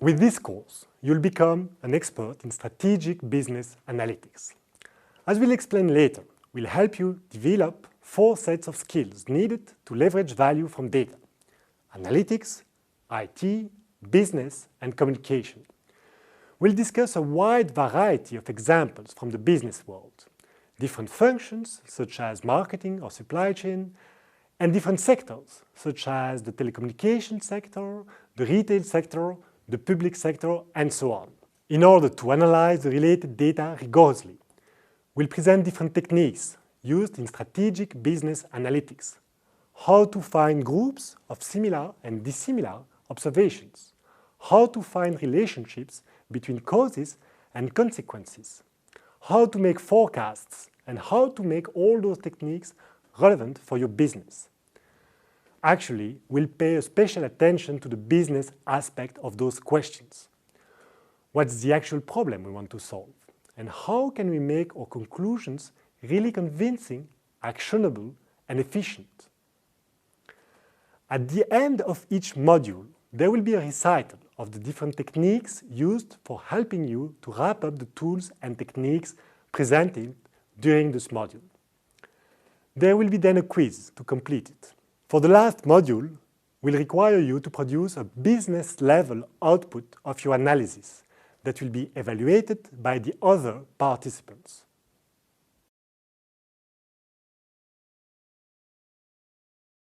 With this course, you'll become an expert in strategic business analytics. As we'll explain later, we'll help you develop 4 sets of skills needed to leverage value from data: analytics, IT, business, and communication. We'll discuss a wide variety of examples from the business world, different functions such as marketing or supply chain, and different sectors such as the telecommunications sector, the retail sector, the public sector, and so on. In order to analyze the related data rigorously, we'll present different techniques used in strategic business analytics, how to find groups of similar and dissimilar observations, how to find relationships between causes and consequences, how to make forecasts, and how to make all those techniques relevant for your business. Actually, we'll pay a special attention to the business aspect of those questions. What's the actual problem we want to solve? And how can we make our conclusions really convincing, actionable, and efficient? At the end of each module, there will be a recital of the different techniques used for helping you to wrap up the tools and techniques presented during this module. There will be then a quiz to complete it. For the last module, we'll require you to produce a business-level output of your analysis that will be evaluated by the other participants.